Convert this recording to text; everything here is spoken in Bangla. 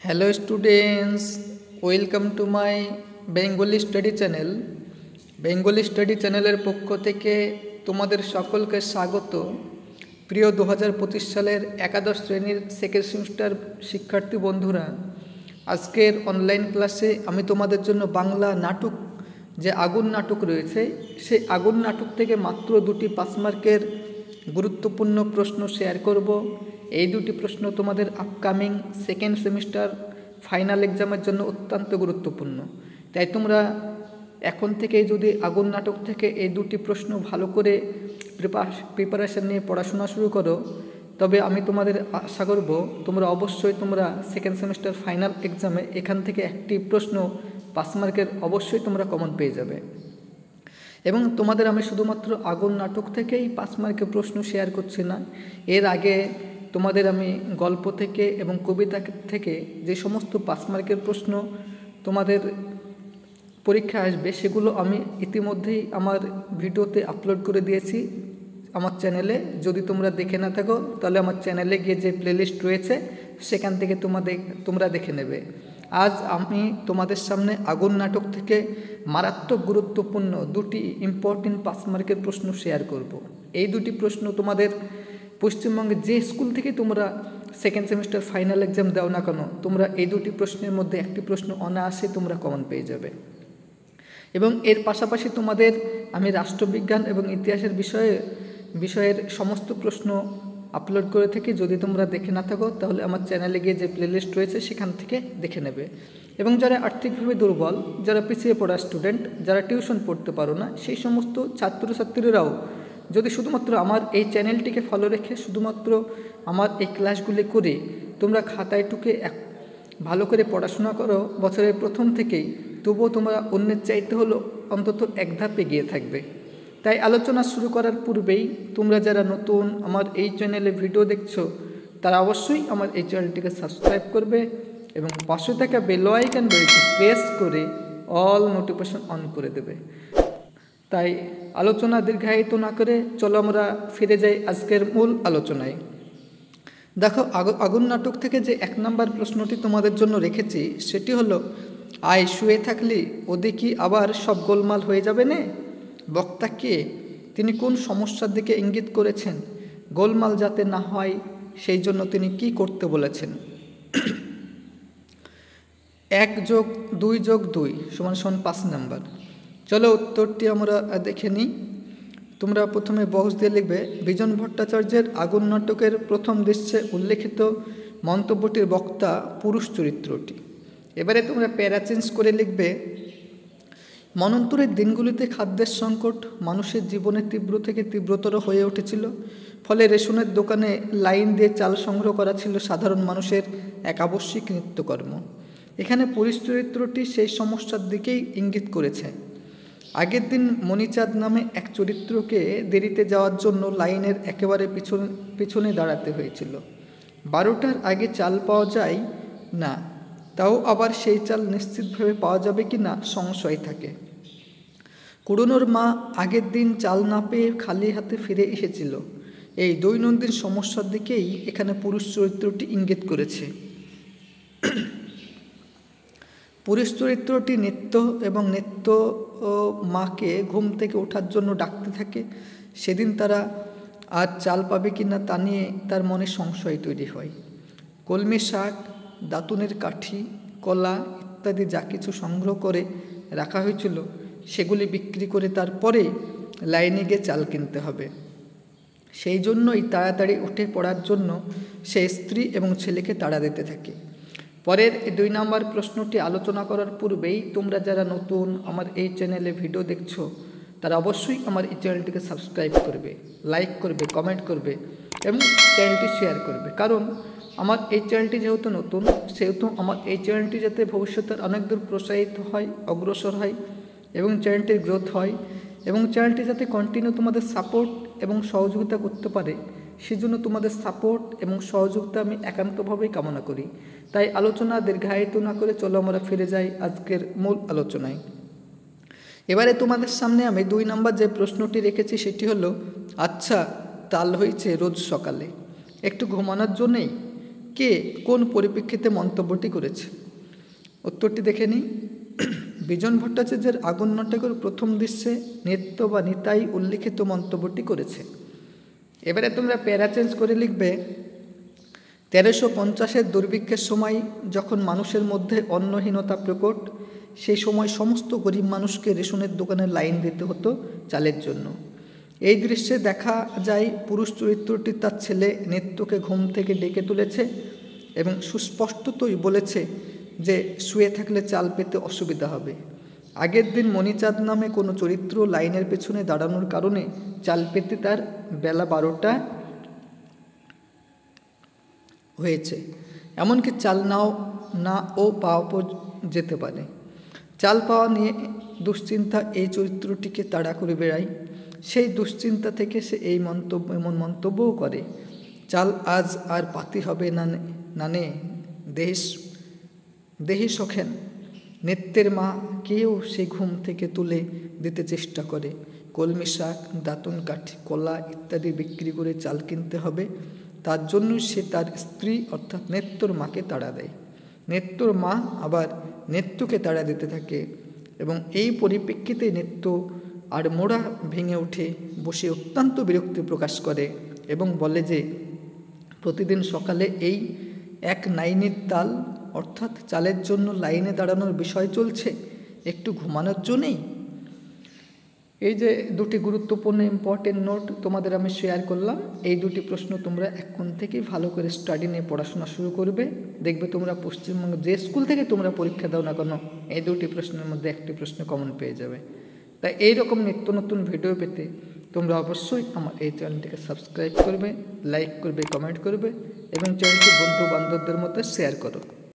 Hello students, welcome to my Bengali study channel. Bengali study চ্যানেলের পক্ষ থেকে তোমাদের সকলকে স্বাগত। প্রিয় 2025 সালের একাদশ শ্রেণীর সেকেন্ড সেমিস্টার শিক্ষার্থী বন্ধুরা, আজকের অনলাইন ক্লাসে আমি তোমাদের জন্য বাংলা নাটক যে আগুন নাটক রয়েছে সেই আগুন নাটক থেকে মাত্র 2টি 5 মার্কের গুরুত্বপূর্ণ প্রশ্ন শেয়ার করব। এই 2টি প্রশ্ন তোমাদের আপকামিং সেকেন্ড সেমিস্টার ফাইনাল এক্সামের জন্য অত্যন্ত গুরুত্বপূর্ণ। তাই তোমরা এখন থেকেই যদি আগুন নাটক থেকে এই 2টি প্রশ্ন ভালো করে প্রিপারেশান নিয়ে পড়াশোনা শুরু করো, তবে আমি তোমাদের আশা করব তোমরা অবশ্যই সেকেন্ড সেমিস্টার ফাইনাল এক্সামে এখান থেকে একটি প্রশ্ন 5 মার্কের অবশ্যই তোমরা কমন পেয়ে যাবে। এবং তোমাদের আমি শুধুমাত্র আগুন নাটক থেকেই 5 মার্কের প্রশ্ন শেয়ার করছি না, এর আগে তোমাদের আমি গল্প থেকে এবং কবিতা থেকে যে সমস্ত 5 মার্কের প্রশ্ন তোমাদের পরীক্ষা আসবে সেগুলো আমি ইতিমধ্যেই আমার ভিডিওতে আপলোড করে দিয়েছি আমার চ্যানেলে। যদি তোমরা দেখে না থাকো তাহলে আমার চ্যানেলে গিয়ে যে প্লেলিস্ট রয়েছে সেখান থেকে তোমরা দেখে নেবে। আজ আমি তোমাদের সামনে আগুন নাটক থেকে মারাত্মক গুরুত্বপূর্ণ 2টি ইম্পর্টেন্ট 5 মার্কের প্রশ্ন শেয়ার করব। এই 2টি প্রশ্ন তোমাদের পশ্চিমবঙ্গে যে স্কুল থেকে তোমরা সেকেন্ড সেমিস্টার ফাইনাল এক্সাম দাও না কেন, তোমরা এই 2টি প্রশ্নের মধ্যে একটি প্রশ্ন অনায়াসে তোমরা কমন পেয়ে যাবে। এবং এর পাশাপাশি তোমাদের আমি রাষ্ট্রবিজ্ঞান এবং ইতিহাসের বিষয়ের সমস্ত প্রশ্ন আপলোড করে থাকি। যদি তোমরা দেখে না থাকো তাহলে আমার চ্যানেলে গিয়ে যে প্লেলিস্ট রয়েছে সেখান থেকে দেখে নেবে। এবং যারা আর্থিকভাবে দুর্বল, যারা পিছিয়ে পড়া স্টুডেন্ট, যারা টিউশন পড়তে পারো না, সেই সমস্ত ছাত্রছাত্রীরাও যদি শুধুমাত্র আমার এই চ্যানেলটিকে ফলো রেখে শুধুমাত্র আমার এই ক্লাসগুলি করে তোমরা খাতায় টুকে ভালো করে পড়াশোনা করো বছরের প্রথম থেকেই, তবুও তোমরা অন্যের চাইতে হলো অন্তত এক ধাপ এগিয়ে থাকবে। তাই আলোচনা শুরু করার পূর্বেই তোমরা যারা নতুন আমার এই চ্যানেলে ভিডিও দেখছো তারা অবশ্যই আমার এই চ্যানেলটিকে সাবস্ক্রাইব করবে এবং পাশে থাকা বেল আইকন রয়েছে প্রেস করে অল নোটিফিকেশন অন করে দেবে। তাই আলোচনা দীর্ঘায়িত না করে চলো আমরা ফিরে যাই আজকের মূল আলোচনায়। দেখো, আগুন নাটক থেকে যে 1 নম্বর প্রশ্নটি তোমাদের জন্য রেখেছি সেটি হলো, আয় শুয়ে থাকলি ওদি কি আবার সব গোলমাল হয়ে যাবে না? বক্তা কে? তিনি কোন সমস্যার দিকে ইঙ্গিত করেছেন? গোলমাল যাতে না হয় সেই জন্য তিনি কি করতে বলেছেন? 1+2+2 = 5 নাম্বার। চলো উত্তরটি আমরা দেখে নিই। তোমরা প্রথমে বক্স দিয়ে লিখবে, বিজন ভট্টাচার্যের আগুন নাটকের প্রথম দৃশ্যে উল্লেখিত মন্তব্যটির বক্তা পুরুষ চরিত্রটি। এবারে তোমরা প্যারা চেঞ্জ করে লিখবে, মন্বন্তরের দিনগুলিতে খাদ্যের সংকট মানুষের জীবনে তীব্র থেকে তীব্রতর হয়ে উঠেছিল। ফলে রেশনের দোকানে লাইন দিয়ে চাল সংগ্রহ করা ছিল সাধারণ মানুষের এক আবশ্যিক নিত্যকর্ম। এখানে পুরুষ চরিত্রটি সেই সমস্যার দিকেই ইঙ্গিত করেছে। আগের দিন মণিচাঁদ নামে এক চরিত্রকে দেরিতে যাওয়ার জন্য লাইনের একেবারে পিছনে দাঁড়াতে হয়েছিল। 12টার আগে চাল পাওয়া যায় না, তাও আবার সেই চাল নিশ্চিতভাবে পাওয়া যাবে কি না সংশয় থাকে। কুড়ুনোর মা আগের দিন চাল না পেয়ে খালি হাতে ফিরে এসেছিল। এই দৈনন্দিন সমস্যার দিকেই এখানে পুরুষ চরিত্রটি ইঙ্গিত করেছে। পুরুষ চরিত্রটি নিত্য মাকে ঘুম থেকে ওঠার জন্য ডাকতে থাকে। সেদিন তারা আজ চাল পাবে কি না তা নিয়ে তার মনে সংশয় তৈরি হয়। কলমি শাক, দাতুনের কাঠি, কলা ইত্যাদি যা কিছু সংগ্রহ করে রাখা হয়েছিল সেগুলি বিক্রি করে তারপরে লাইনে গিয়ে চাল কিনতে হবে। সেই জন্যই তাড়াতাড়ি উঠে পড়ার জন্য সে স্ত্রী এবং ছেলেকে তাড়া দিতে থাকে। পরের 2 নম্বর প্রশ্নটি আলোচনা করার পূর্বেই তোমরা যারা নতুন আমার এই চ্যানেলে ভিডিও দেখছো তারা অবশ্যই আমার এই চ্যানেলটিকে সাবস্ক্রাইব করবে, লাইক করবে, কমেন্ট করবে এবং চ্যানেলটি শেয়ার করবে। কারণ আমার এই চ্যানেলটি যেহেতু নতুন, সেহেতু আমার এই চ্যানেলটি যাতে ভবিষ্যতে অনেক দূর প্রসারিত হয়, অগ্রসর হয় এবং চ্যানেলটির গ্রোথ হয় এবং চ্যানেলটি যাতে কন্টিনিউ তোমাদের সাপোর্ট এবং সহযোগিতা করতে পারে, সেজন্য তোমাদের সাপোর্ট এবং সহযোগিতা আমি একান্তভাবেই কামনা করি। তাই আলোচনা দীর্ঘায়িত না করে চলো আমরা ফিরে যাই আজকের মূল আলোচনায়। এবারে তোমাদের সামনে আমি 2 নম্বর যে প্রশ্নটি রেখেছি সেটি হলো, আচ্ছা তাল হয়েছে রোজ সকালে একটু ঘুমানোর জন্যেই? কে কোন পরিপ্রেক্ষিতে মন্তব্যটি করেছে? উত্তরটি দেখে নিই। বিজন ভট্টাচার্যের আগুন নাটকের প্রথম দৃশ্যে নৃত্য বা নিতাই উল্লিখিত মন্তব্যটি করেছে। এবারে তোমরা প্যারা চেঞ্জ করে লিখবে 1350-এর দুর্ভিক্ষের সময় যখন মানুষের মধ্যে অন্নহীনতা প্রকট, সেই সময় সমস্ত গরিব মানুষকে রেশনের দোকানে লাইন দিতে হতো চালের জন্য। এই দৃশ্যে দেখা যায় পুরুষ চরিত্রটি তার ছেলে নিত্যকে ঘুম থেকে ডেকে তুলেছে এবং সুস্পষ্টতই বলেছে যে শুয়ে থাকলে চাল পেতে অসুবিধা হবে। আগের দিন মণিচাঁদ নামে কোনো চরিত্র লাইনের পেছনে দাঁড়ানোর কারণে চাল পেতে তার বেলা 12টা হয়েছে। এমনকি চাল নাও পাওয়া যেতে পারে। চাল পাওয়া নিয়ে দুশ্চিন্তা এই চরিত্রটিকে তাড়া করে বেড়ায়। সেই দুশ্চিন্তা থেকে সে এমন মন্তব্যও করে, চাল আজ আর পাতি হবে নানে দেহি সখেন। নিত্যের মা কেউ সে ঘুম থেকে তুলে দিতে চেষ্টা করে। কলমি শাক, দাঁতন কাঠি, কলা ইত্যাদি বিক্রি করে চাল কিনতে হবে। তার জন্য সে তার স্ত্রী অর্থাৎ নেত্যর মাকে তাড়া দেয়। নেত্যর মা আবার নেত্যকে তাড়া দিতে থাকে এবং এই পরিপ্রেক্ষিতে নেত্য আর মোড়া ভেঙে উঠে বসে অত্যন্ত বিরক্তি প্রকাশ করে এবং বলে যে প্রতিদিন সকালে এই এক নাইনের তাল অর্থাৎ চালের জন্য লাইনে দাঁড়ানোর বিষয় চলছে, একটু ঘুমানোর জন্যেই। এই যে দুটি গুরুত্বপূর্ণ ইম্পর্টেন্ট নোট তোমাদের আমি শেয়ার করলাম, এই দুটি প্রশ্ন তোমরা এখন থেকেই ভালো করে স্টাডি নিয়ে পড়াশোনা শুরু করবে। দেখবে তোমরা পশ্চিমবঙ্গ যে স্কুল থেকে তোমরা পরীক্ষা দাও না কেন, এই দুটি প্রশ্নের মধ্যে একটি প্রশ্ন কমন পেয়ে যাবে। তাই এইরকম নিত্য নতুন ভিডিও পেতে তোমরা অবশ্যই আমার এই চ্যানেলটিকে সাবস্ক্রাইব করবে, লাইক করবে, কমেন্ট করবে এবং চ্যানেলটি বন্ধু বান্ধবদের মধ্যে শেয়ার করো।